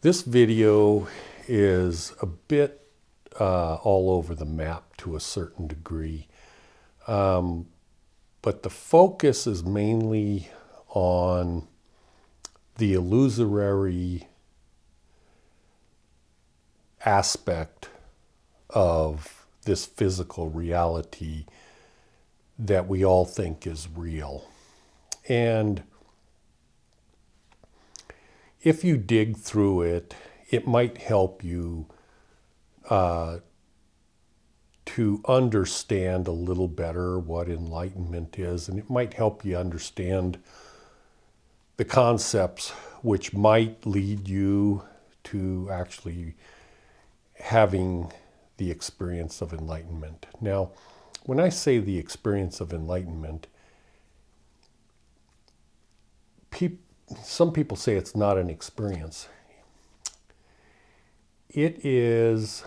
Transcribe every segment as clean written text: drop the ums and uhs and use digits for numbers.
This video is a bit all over the map to a certain degree, but the focus is mainly on the illusory aspect of this physical reality that we all think is real. And if you dig through it, it might help you to understand a little better what enlightenment is, and it might help you understand the concepts which might lead you to actually having the experience of enlightenment. Now, when I say the experience of enlightenment, some people say it's not an experience. It is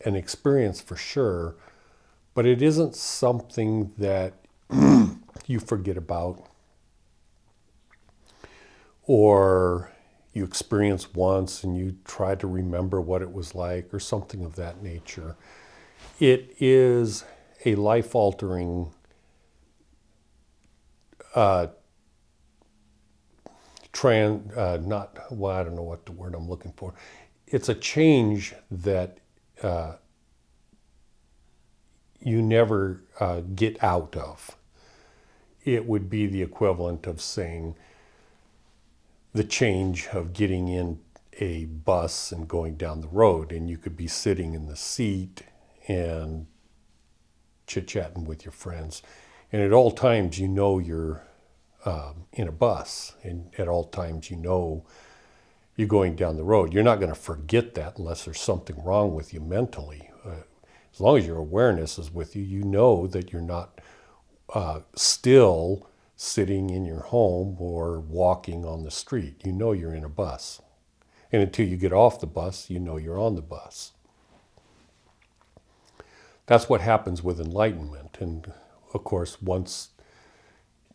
an experience for sure, but it isn't something that you forget about or you experience once and you try to remember what it was like or something of that nature. It is a life-altering I don't know what the word I'm looking for. It's a change that you never get out of. It would be the equivalent of saying the change of getting in a bus and going down the road, and you could be sitting in the seat and chit-chatting with your friends. And at all times, you know you're in a bus, and at all times, you know you're going down the road. You're not going to forget that unless there's something wrong with you mentally. As long as your awareness is with you, you know that you're not still sitting in your home or walking on the street. You know you're in a bus. And until you get off the bus, you know you're on the bus. That's what happens with enlightenment. And of course, once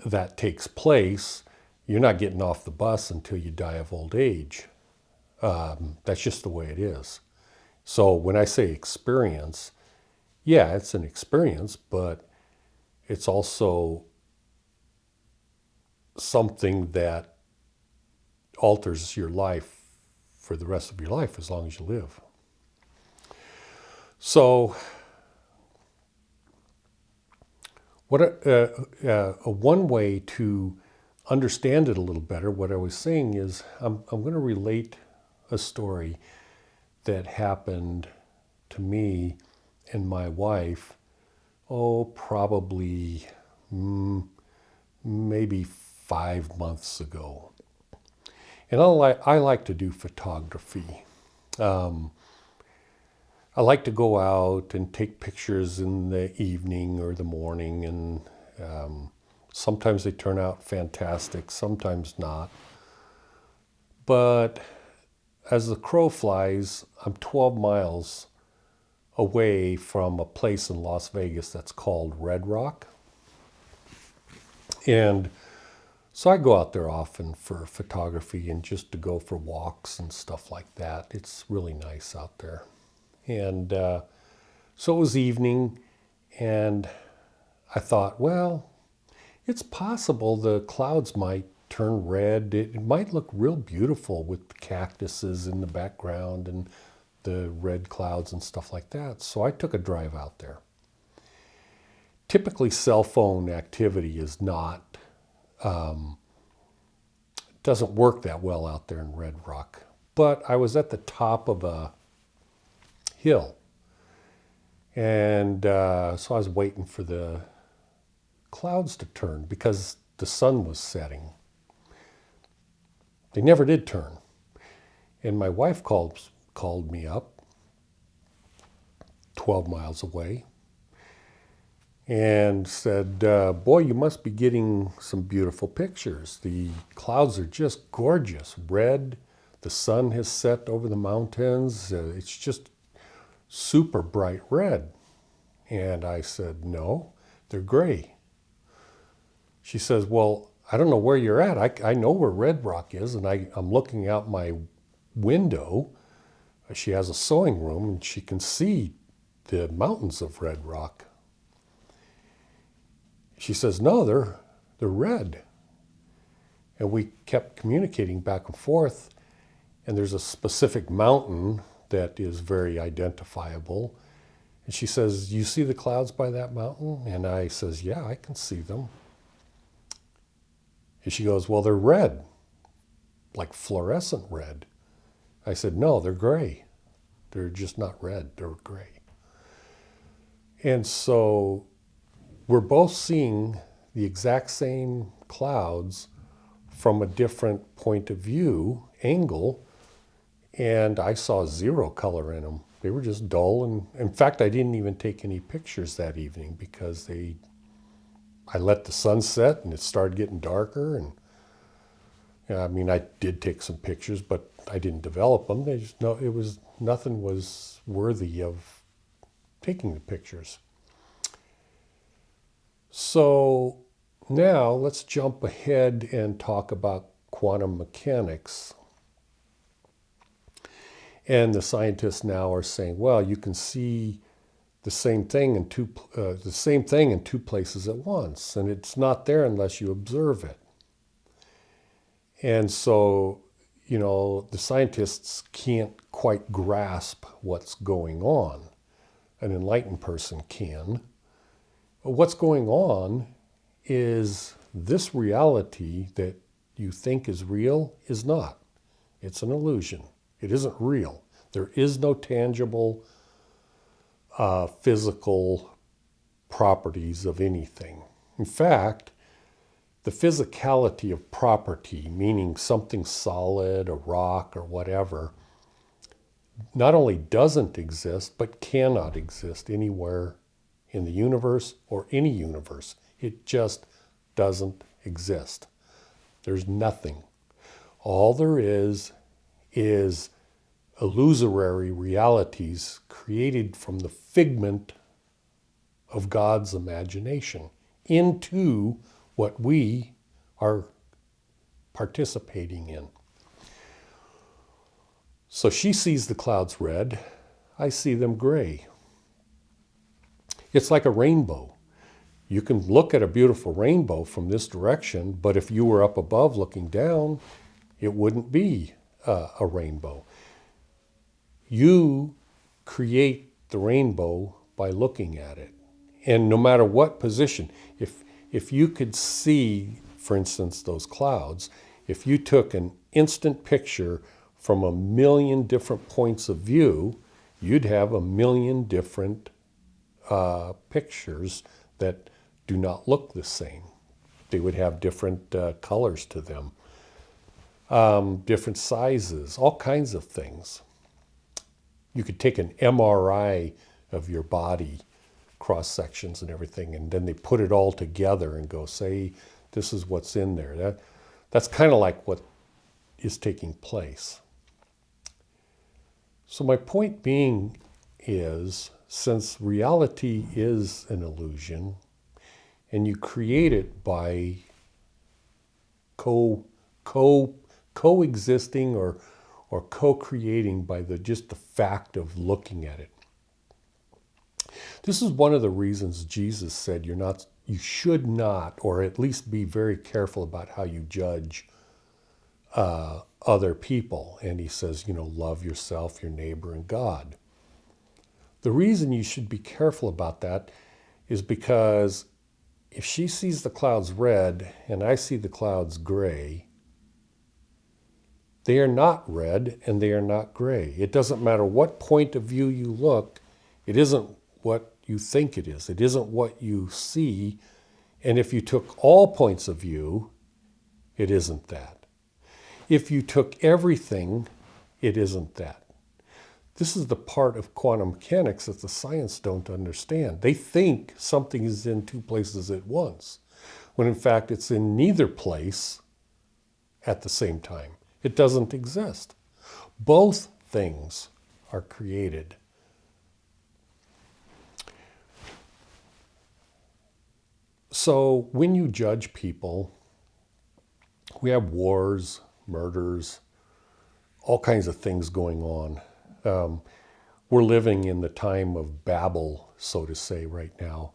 that takes place, you're not getting off the bus until you die of old age. That's just the way it is. So when I say experience, yeah, it's an experience, but it's also something that alters your life for the rest of your life as long as you live. So one way to understand it a little better, what I was saying is I'm going to relate a story that happened to me and my wife, probably maybe 5 months ago. And I like to do photography. I like to go out and take pictures in the evening or the morning, and sometimes they turn out fantastic, sometimes not. But as the crow flies, I'm 12 miles away from a place in Las Vegas that's called Red Rock. And so I go out there often for photography and just to go for walks and stuff like that. It's really nice out there. And so it was evening, and I thought, well, it's possible the clouds might turn red. It might look real beautiful with the cactuses in the background and the red clouds and stuff like that. So I took a drive out there. Typically, cell phone activity is not, doesn't work that well out there in Red Rock. But I was at the top of a hill. And so I was waiting for the clouds to turn because the sun was setting. They never did turn. And my wife called me up 12 miles away and said, boy, you must be getting some beautiful pictures. The clouds are just gorgeous. Red, the sun has set over the mountains. It's just super bright red. And I said, no, they're gray. She says, well, I don't know where you're at. I know where Red Rock is, and I'm looking out my window. She has a sewing room, and she can see the mountains of Red Rock. She says, no, they're red. And we kept communicating back and forth, and there's a specific mountain that is very identifiable. And she says, you see the clouds by that mountain? And I says, yeah, I can see them. And she goes, well, they're red, like fluorescent red. I said, no, they're gray. They're just not red, they're gray. And so we're both seeing the exact same clouds from a different point of view, angle, and I saw zero color in them. They were just dull, and in fact, I didn't even take any pictures that evening because I let the sun set and it started getting darker, and I mean, I did take some pictures, but I didn't develop them. Nothing was worthy of taking the pictures. So now let's jump ahead and talk about quantum mechanics. And the scientists now are saying, well, you can see the same thing in two places at once, and it's not there unless you observe it. And so, the scientists can't quite grasp what's going on. An enlightened person can. But what's going on is this reality that you think is real is not. It's an illusion. It isn't real. There is no tangible physical properties of anything. In fact, the physicality of property, meaning something solid, a rock or whatever, not only doesn't exist, but cannot exist anywhere in the universe or any universe. It just doesn't exist. There's nothing. All there is illusory realities created from the figment of God's imagination into what we are participating in. So she sees the clouds red, I see them gray. It's like a rainbow. You can look at a beautiful rainbow from this direction, but if you were up above looking down, it wouldn't be a rainbow. You create the rainbow by looking at it. And no matter what position, if you could see, for instance, those clouds, if you took an instant picture from a million different points of view, you'd have a million different pictures that do not look the same. They would have different colors to them, different sizes, all kinds of things. You could take an MRI of your body, cross sections and everything, and then they put it all together and go, say, this is what's in there. That's kind of like what is taking place. So my point being is, since reality is an illusion, and you create it by coexisting or co-creating by just the fact of looking at it. This is one of the reasons Jesus said you should not, or at least be very careful about how you judge other people. And he says, love yourself, your neighbor, and God. The reason you should be careful about that is because if she sees the clouds red and I see the clouds gray, they are not red and they are not gray. It doesn't matter what point of view you look, it isn't what you think it is. It isn't what you see. And if you took all points of view, it isn't that. If you took everything, it isn't that. This is the part of quantum mechanics that the science don't understand. They think something is in two places at once, when in fact it's in neither place at the same time. It doesn't exist. Both things are created. So when you judge people, We have wars, murders, all kinds of things going on. We're living in the time of Babel, so to say, right now,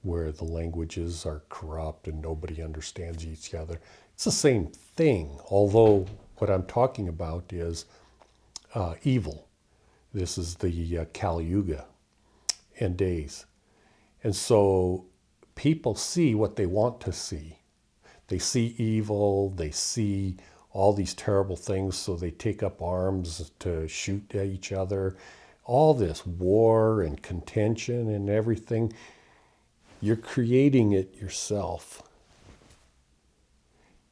where the languages are corrupt and nobody understands each other. It's the same thing, although what I'm talking about is evil. This is the Kali Yuga and days. And so people see what they want to see. They see evil, they see all these terrible things, so they take up arms to shoot at each other. All this war and contention and everything, you're creating it yourself.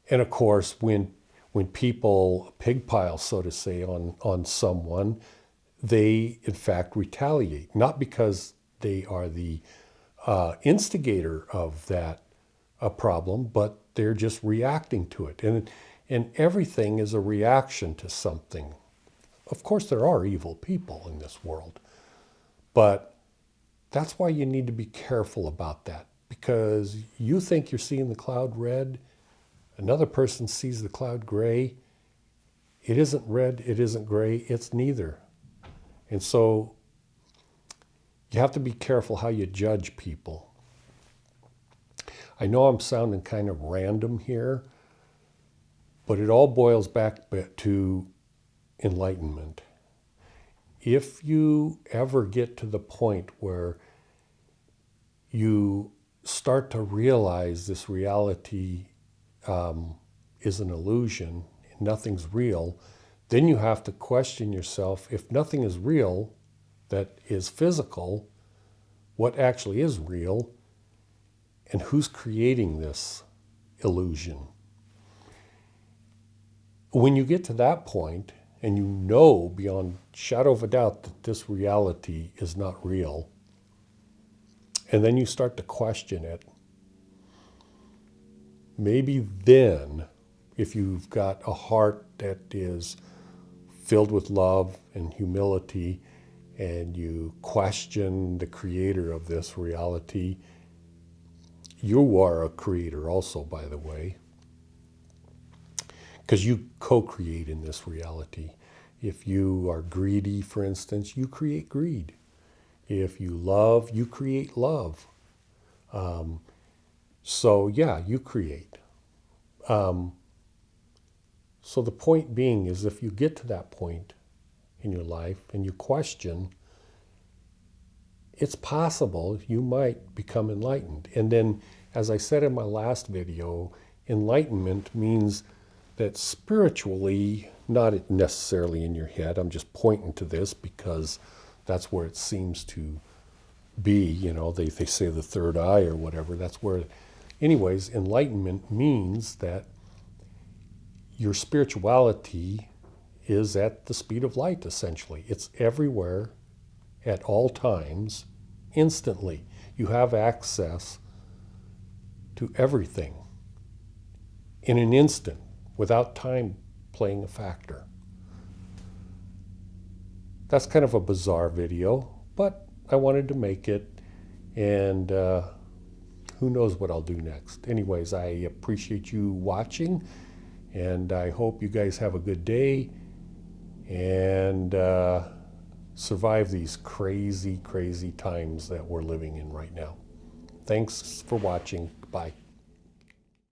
And of course, when people pigpile, so to say, on someone, they in fact retaliate, not because they are the instigator of that problem, but they're just reacting to it. And everything is a reaction to something. Of course, there are evil people in this world, but that's why you need to be careful about that, because you think you're seeing the cloud red, another person sees the cloud gray. It isn't red, it isn't gray, it's neither. And so you have to be careful how you judge people. I know I'm sounding kind of random here, but it all boils back to enlightenment. If you ever get to the point where you start to realize this reality is an illusion, nothing's real, then you have to question yourself, if nothing is real that is physical, what actually is real, and who's creating this illusion? When you get to that point, and you know beyond shadow of a doubt that this reality is not real, and then you start to question it, maybe then, if you've got a heart that is filled with love and humility, and you question the creator of this reality, you are a creator also, by the way, because you co-create in this reality. If you are greedy, for instance, you create greed. If you love, you create love. So yeah, you create. So the point being is, if you get to that point in your life and you question, it's possible you might become enlightened. And then, as I said in my last video, enlightenment means that spiritually, not necessarily in your head, I'm just pointing to this because that's where it seems to be, you know, they say the third eye or whatever, that's where, anyways, enlightenment means that your spirituality is at the speed of light, essentially. It's everywhere, at all times, instantly. You have access to everything in an instant, without time playing a factor. That's kind of a bizarre video, but I wanted to make it, and who knows what I'll do next. Anyways, I appreciate you watching, and I hope you guys have a good day and survive these crazy, crazy times that we're living in right now. Thanks for watching. Bye.